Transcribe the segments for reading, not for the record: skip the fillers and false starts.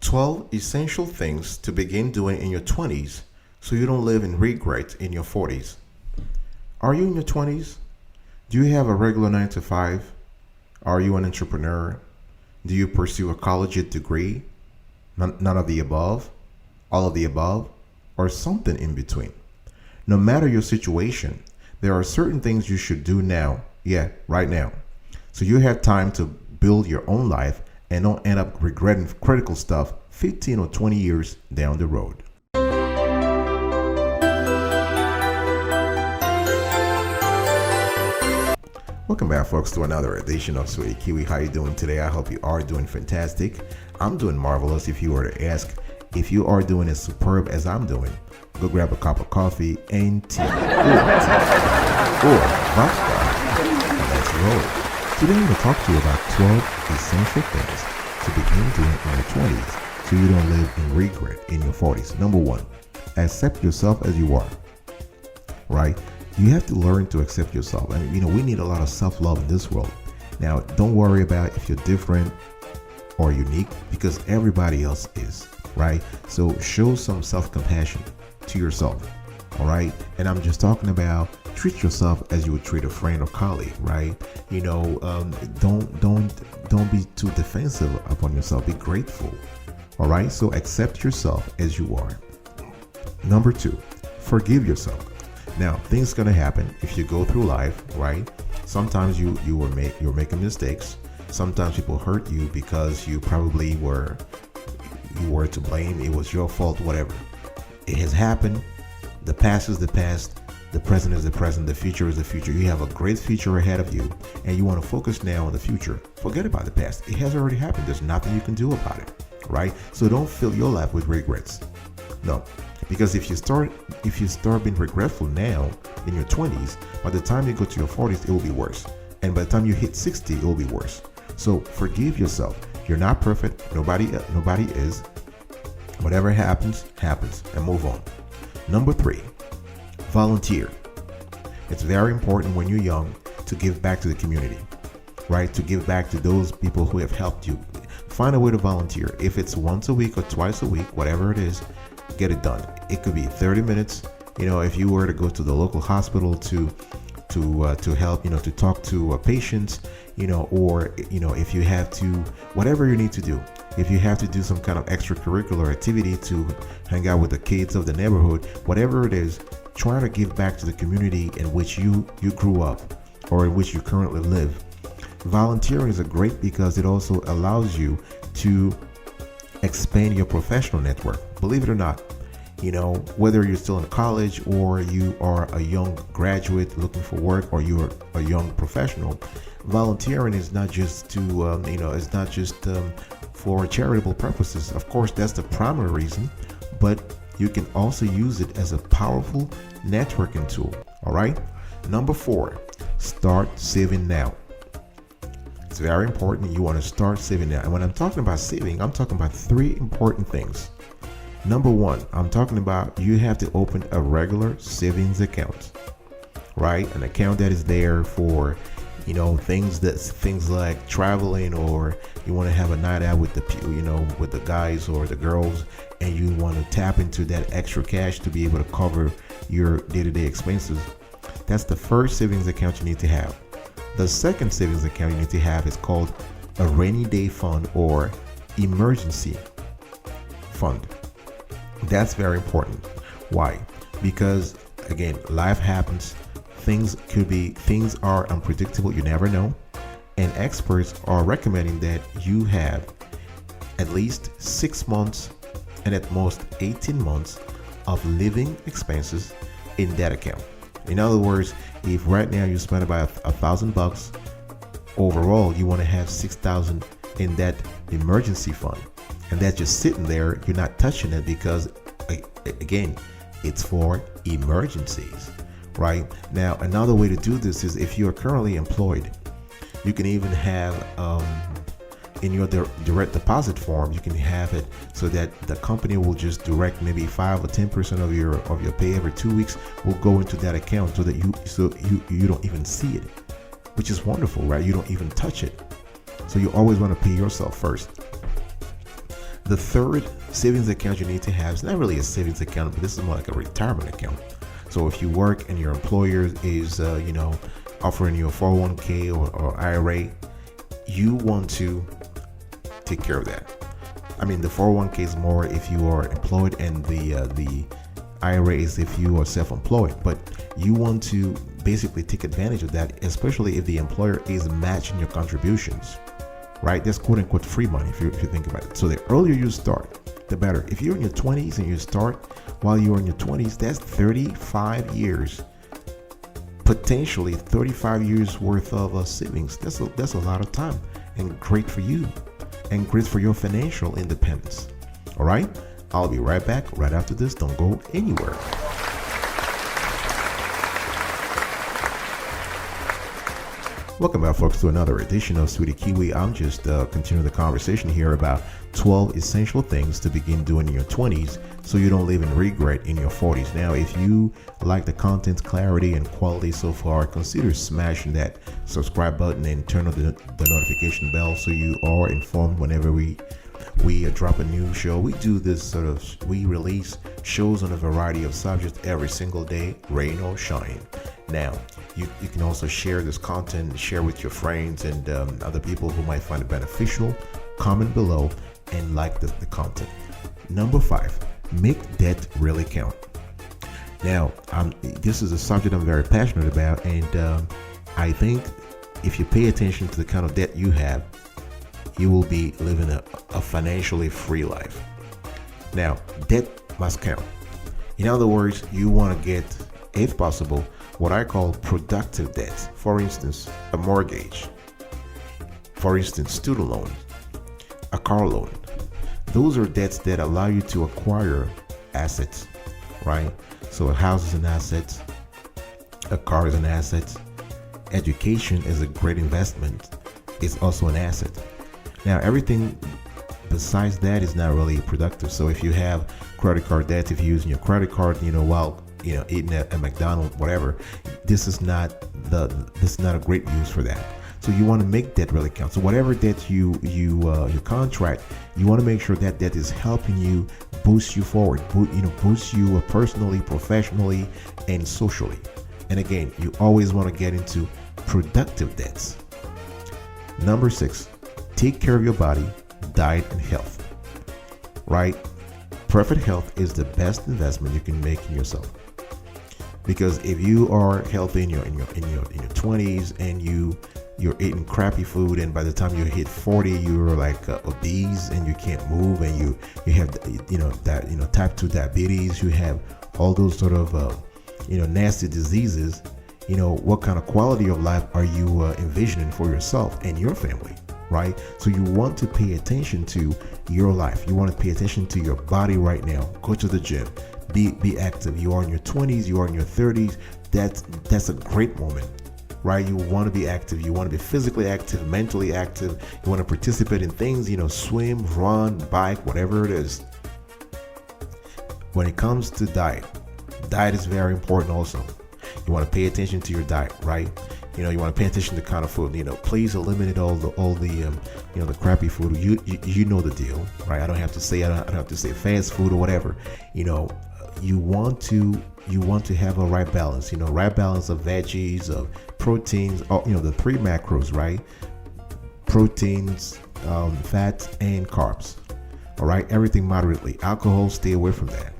12 essential things to begin doing in your 20s so you don't live in regret in your 40s. Are you in your 20s? Do you have a regular 9 to 5? Are you an entrepreneur? Do you pursue a collegiate degree? None of the above? All of the above? Or something in between? No matter your situation, there are certain things you should do now. Yeah, right now. So you have time to build your own life and don't end up regretting critical stuff 15 or 20 years down the road. Welcome back, folks, to another edition of Sweetie Kiwi. How you doing today? I hope you are doing fantastic. I'm doing marvelous. If you were to ask if you are doing as superb as I'm doing, go grab a cup of coffee and tea or vodka and let's roll. Today I'm going to talk to you about 12 essential things to begin doing in your 20s so you don't live in regret in your 40s. Number one, accept yourself as you are, right? You have to learn to accept yourself. And we need a lot of self-love in this world. Now, don't worry about if you're different or unique, because everybody else is, right? So show some self-compassion to yourself, all right? And I'm just talking about treat yourself as you would treat a friend or colleague, right? Don't be too defensive upon yourself. Be grateful, all right? So accept yourself as you are. Number two, forgive yourself. Now, things gonna happen if you go through life, right? Sometimes you're making mistakes. Sometimes people hurt you because you probably were to blame. It was your fault, whatever. It has happened. The past is the past. The present is the present. The future is the future. You have a great future ahead of you, and you want to focus now on the future. Forget about the past. It has already happened. There's nothing you can do about it, right? So don't fill your life with regrets. No. Because if you start being regretful now in your 20s, by the time you go to your 40s, it will be worse. And by the time you hit 60, it will be worse. So forgive yourself. You're not perfect. Nobody is. Whatever happens, happens, and move on. Number three, volunteer. It's very important when you're young to give back to the community, right? To give back to those people who have helped you. Find a way to volunteer. If it's once a week or twice a week, whatever it is, get it done. It could be 30 minutes. If you were to go to the local hospital to help, to talk to patients, or if you have to, whatever you need to do. If you have to do some kind of extracurricular activity to hang out with the kids of the neighborhood, whatever it is, try to give back to the community in which you grew up or in which you currently live. Volunteering is great because it also allows you to expand your professional network. Believe it or not, whether you're still in college or you are a young graduate looking for work or you're a young professional, volunteering is not just for charitable purposes. Of course, that's the primary reason, but you can also use it as a powerful networking tool. All right. Number four, start saving now. It's very important. You want to start saving now. And when I'm talking about saving, I'm talking about three important things. Number one, I'm talking about you have to open a regular savings account, right? An account that is there for, things like traveling, or you want to have a night out with with the guys or the girls, and you want to tap into that extra cash to be able to cover your day-to-day expenses. That's the first savings account you need to have. The second savings account you need to have is called a rainy day fund or emergency fund. That's very important. Why? Because again, life happens. Things are unpredictable. You never know. And experts are recommending that you have at least 6 months and at most 18 months of living expenses in that account. In other words, if right now you spend about $1,000 overall, you want to have 6,000 in that emergency fund, and that's just sitting there. You're not touching it because, again, it's for emergencies. Right now, another way to do this is if you are currently employed, you can even have in your direct deposit form, you can have it so that the company will just direct maybe 5 or 10% of your pay every 2 weeks will go into that account so that you don't even see it, which is wonderful, right? You don't even touch it. So you always want to pay yourself first. The third savings account you need to have is not really a savings account, but this is more like a retirement account. So if you work and your employer is, offering you a 401k or IRA, you want to take care of that. I mean, the 401k is more if you are employed, and the IRA is if you are self-employed. But you want to basically take advantage of that, especially if the employer is matching your contributions, right? That's quote unquote free money if you think about it. So the earlier you start, the better. If you're in your 20s and you start while you're in your 20s, that's 35 years. Potentially 35 years worth of savings. That's a lot of time, and great for you, and great for your financial independence. All right, I'll be right back right after this. Don't go anywhere. Welcome back, folks, to another edition of Sweetie Kiwi. I'm just continuing the conversation here about 12 essential things to begin doing in your 20s so you don't live in regret in your 40s. Now, if you like the content clarity and quality so far, consider smashing that subscribe button and turn on the notification bell so you are informed whenever we drop a new show. We do this we release shows on a variety of subjects every single day, rain or shine. Now, you can also share this content, share with your friends and other people who might find it beneficial. Comment below and like the content. Number 5, make debt really count. Now, this is a subject I'm very passionate about, and I think if you pay attention to the kind of debt you have, you will be living a financially free life. Now, debt must count. In other words, you want to get, if possible, what I call productive debts. For instance, a mortgage. For instance, student loan, a car loan. Those are debts that allow you to acquire assets, right? So a house is an asset, a car is an asset, education is a great investment. It's also an asset. Now, everything besides that is not really productive. So if you have credit card debt, if you're using your credit card, while eating at McDonald's, whatever, this is not a great use for that. So you want to make debt really count. So whatever debt you contract, you want to make sure that debt is helping you boost you forward, boost you personally, professionally, and socially. And again, you always want to get into productive debts. Number 6, take care of your body, diet, and health. Right? Perfect health is the best investment you can make in yourself. Because if you are healthy in your 20s and you're eating crappy food, and by the time you hit 40 you're like obese and you can't move, and you have type 2 diabetes, you have all those sort of nasty diseases, what kind of quality of life are you envisioning for yourself and your family, right? So you want to pay attention to your life. You want to pay attention to your body right now. Go to the gym. Be active. You are in your 20s, you are in your 30s. That's a great moment, right? You want to be active. You want to be physically active, mentally active. You want to participate in things, swim, run, bike, whatever it is. When it comes to diet is very important also. You want to pay attention to your diet, right? You want to pay attention to the kind of food. Please eliminate all the crappy food. You know the deal, right? I don't have to say fast food or whatever. You want to have a right balance. Right balance of veggies, of proteins. The 3 macros, right? Proteins, fats, and carbs. All right, everything moderately. Alcohol, stay away from that.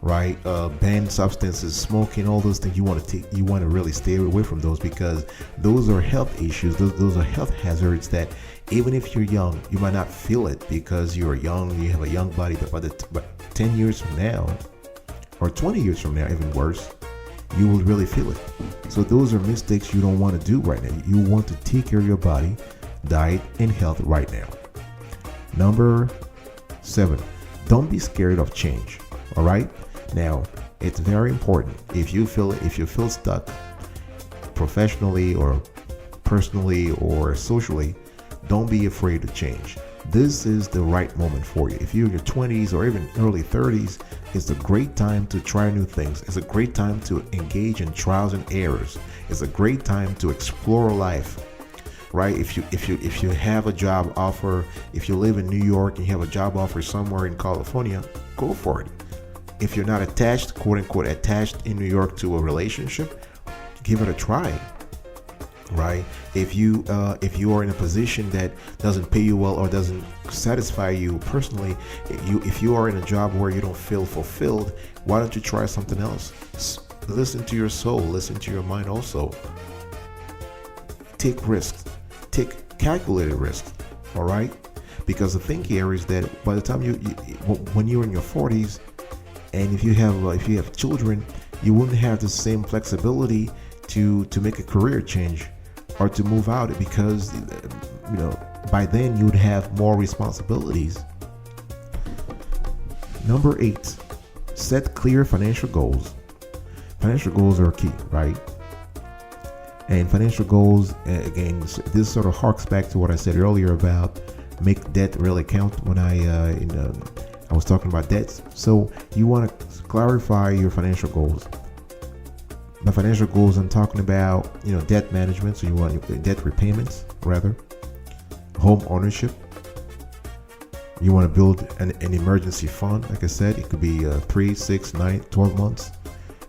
Right, banned substances, smoking, all those things you want to really stay away from those, because those are health issues. Those are health hazards that even if you're young, you might not feel it because you're young, you have a young body, but 10 years from now or 20 years from now, even worse, you will really feel it. So those are mistakes you don't want to do right now. You want to take care of your body, diet, and health right now. Number 7, don't be scared of change. All right. Now, it's very important. If you feel stuck professionally or personally or socially, don't be afraid to change. This is the right moment for you. If you're in your 20s or even early 30s, it's a great time to try new things. It's a great time to engage in trials and errors. It's a great time to explore life. right? If you have a job offer, if you live in New York and you have a job offer somewhere in California, go for it. If you're not attached, quote unquote, attached in New York to a relationship, give it a try, right? If you are in a position that doesn't pay you well or doesn't satisfy you personally, if you are in a job where you don't feel fulfilled, why don't you try something else? Listen to your soul, listen to your mind also. Take risks, take calculated risks, all right? Because the thing here is that by the time when you're in your 40s, and if you have children, you wouldn't have the same flexibility to make a career change or to move out, because by then you would have more responsibilities. Number 8, set clear financial goals. Financial goals are key, right? And financial goals, again, this sort of harks back to what I said earlier about make debt really count when I was talking about debts. So you want to clarify your financial goals. By financial goals, I'm talking about debt management. So you want debt repayments, rather, home ownership. You want to build an emergency fund. Like I said, it could be 3, 6, 9, 12 months.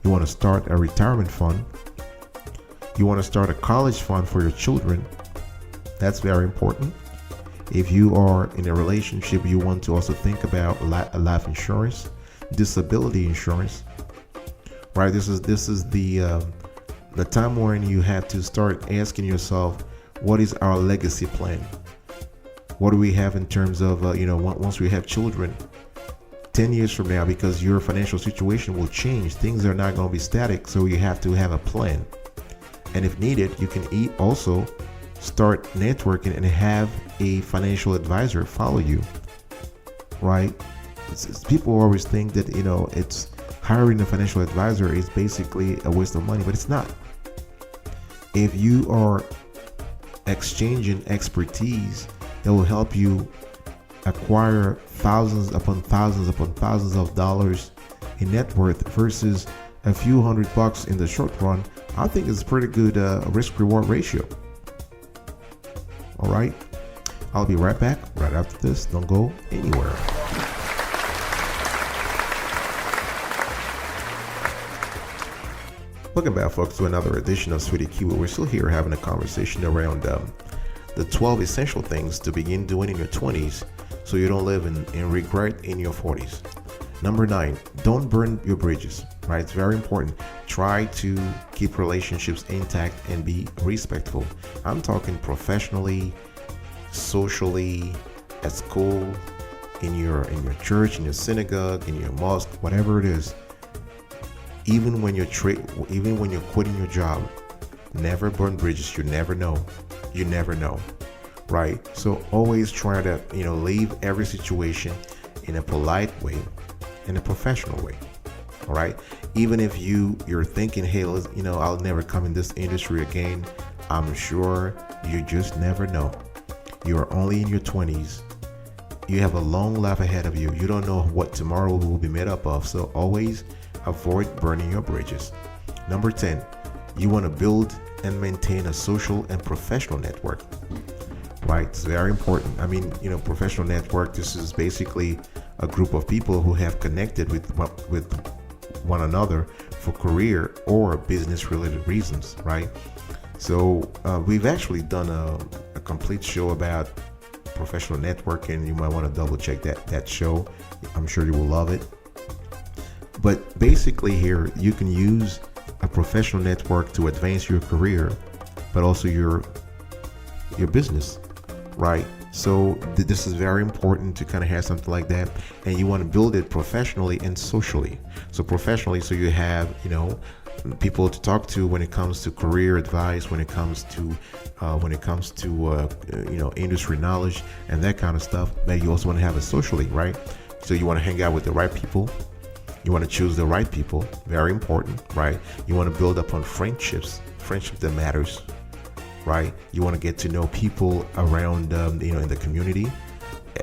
You want to start a retirement fund. You want to start a college fund for your children. That's very important. If you are in a relationship, you want to also think about life insurance, disability insurance, right? This is the time when you have to start asking yourself, what is our legacy plan? What do we have in terms of once we have children 10 years from now, because your financial situation will change. Things are not going to be static, so you have to have a plan. And if needed, you can also start networking and have a financial advisor follow you, right? People always think that it's hiring a financial advisor is basically a waste of money, but it's not. If you are exchanging expertise that will help you acquire thousands upon thousands upon thousands of dollars in net worth versus a few $100 in the short run, I think it's a pretty good risk-reward ratio. All right, I'll be right back right after this. Don't go anywhere. Welcome back, folks, to another edition of Sweetie Kiwi. We're still here having a conversation around the 12 essential things to begin doing in your 20s so you don't live in regret in your 40s. Number 9, don't burn your bridges, right? It's very important. Try to keep relationships intact and be respectful. I'm talking professionally, socially, at school, in your church, in your synagogue, in your mosque, whatever it is. Even when you're quitting your job, never burn bridges. You never know. You never know, right? So always try to leave every situation in a polite way, in a professional way. All right. Even if you're thinking, hey, I'll never come in this industry again. I'm sure you just never know. You are only in your 20s. You have a long life ahead of you. You don't know what tomorrow will be made up of. So always avoid burning your bridges. Number 10, you want to build and maintain a social and professional network. Right? It's very important. I mean, professional network, this is basically a group of people who have connected with one another for career or business related reasons, right? So we've actually done a complete show about professional networking. You might want to double check that show. I'm sure you will love it. But basically here, you can use a professional network to advance your career, but also your business, right? So this is very important to kind of have something like that, and you want to build it professionally and socially. So professionally, so you have people to talk to when it comes to career advice, when it comes to industry knowledge and that kind of stuff. But you also want to have it socially, right? So you want to hang out with the right people. You want to choose the right people. Very important, right? You want to build upon friendship that matters, right? You want to get to know people around, in the community,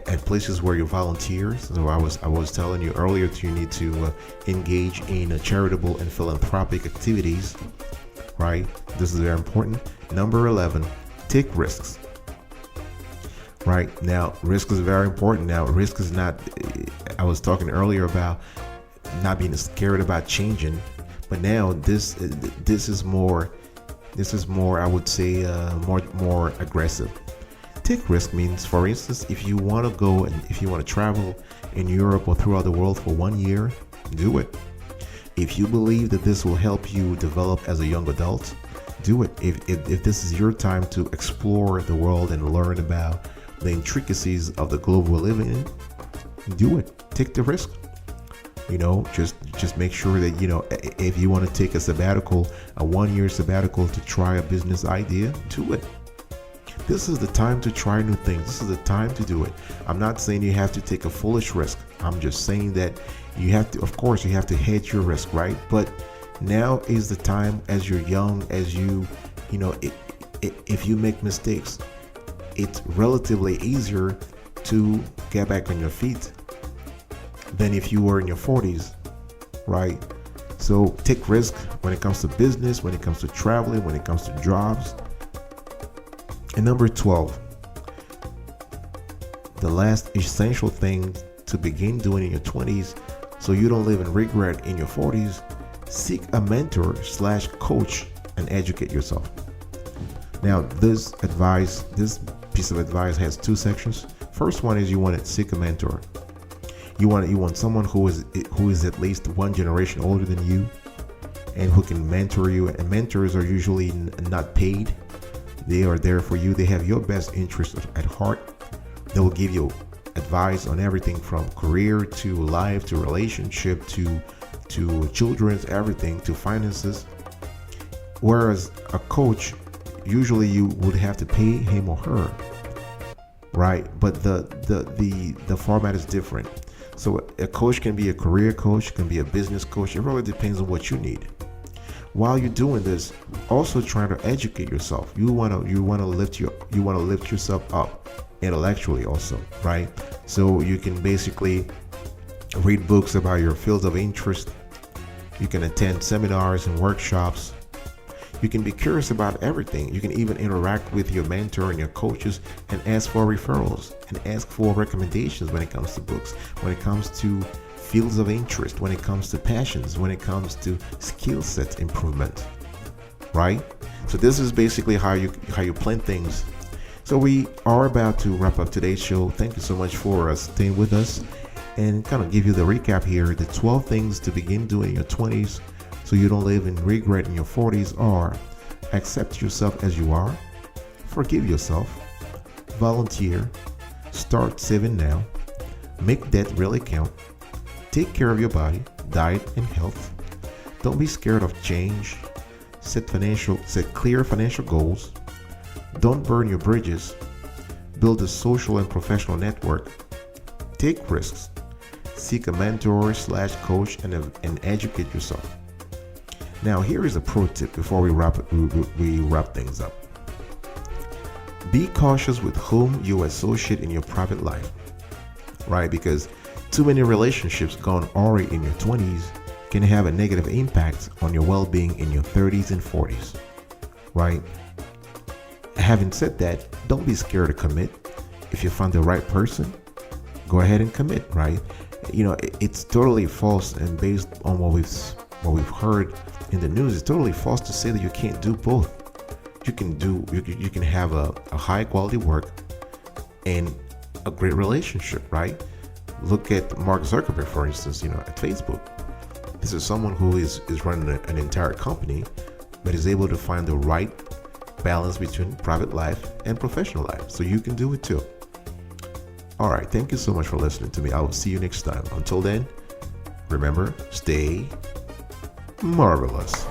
at places where you volunteer. So I was telling you earlier, you need to engage in charitable and philanthropic activities, right? This is very important. Number 11, Take risks. Right now, risk is very important. Now, risk is not, I was talking earlier about not being scared about changing, but now this is more, I would say, more aggressive. Take risk means, for instance, if you want to go and if you want to travel in Europe or throughout the world for 1 year, do it. If you believe that this will help you develop as a young adult, do it. If this is your time to explore the world and learn about the intricacies of the globe we're living in, do it. Take the risk. Just make sure that, if you want to take a sabbatical, a 1 year sabbatical to try a business idea, do it. This is the time to try new things. This is the time to do it. I'm not saying you have to take a foolish risk. I'm just saying that you have to, of course, you have to hedge your risk, right? But now is the time, as you're young, as if you make mistakes, it's relatively easier to get back on your feet than if you were in your 40s, right? So take risk when it comes to business, when it comes to traveling, when it comes to jobs. And number 12, the last essential thing to begin doing in your 20s so you don't live in regret in your 40s, seek a mentor/coach and educate yourself. Now, this piece of advice has two sections. First one is you want to seek a mentor. You want someone who is at least one generation older than you and who can mentor you. And mentors are usually not paid. They are there for you. They have your best interest at heart. They will give you advice on everything from career to life to relationship to children's, everything, to finances. Whereas a coach, usually you would have to pay him or her, right? But the format is different. So a coach can be a career coach, can be a business coach. It really depends on what you need. While you're doing this, also trying to educate yourself. You want to lift yourself up intellectually also, right? So you can basically read books about your fields of interest. You can attend seminars and workshops. You can be curious about everything. You can even interact with your mentor and your coaches and ask for referrals and ask for recommendations when it comes to books, when it comes to fields of interest, when it comes to passions, when it comes to skill set improvement, right? So this is basically how you plan things. So we are about to wrap up today's show. Thank you so much for staying with us and kind of give you the recap here. The 12 things to begin doing in your 20s so you don't live in regret in your 40s are: accept yourself as you are, forgive yourself, volunteer, start saving now, make debt really count, take care of your body, diet and health, don't be scared of change, set clear financial goals, don't burn your bridges, build a social and professional network, take risks, seek a mentor/coach and educate yourself. Now, here is a pro tip before we wrap things up. Be cautious with whom you associate in your private life, right? Because too many relationships gone awry in your 20s can have a negative impact on your well-being in your 30s and 40s, right? Having said that, don't be scared to commit. If you find the right person, go ahead and commit, right? It's totally false, and based on what we've heard in the news, it's totally false to say that you can't do both. You can have a high quality work and a great relationship, right? Look at Mark Zuckerberg, for instance, at Facebook. This is someone who is running an entire company, but is able to find the right balance between private life and professional life. So you can do it too. All right. Thank you so much for listening to me. I will see you next time. Until then, remember, stay marvelous.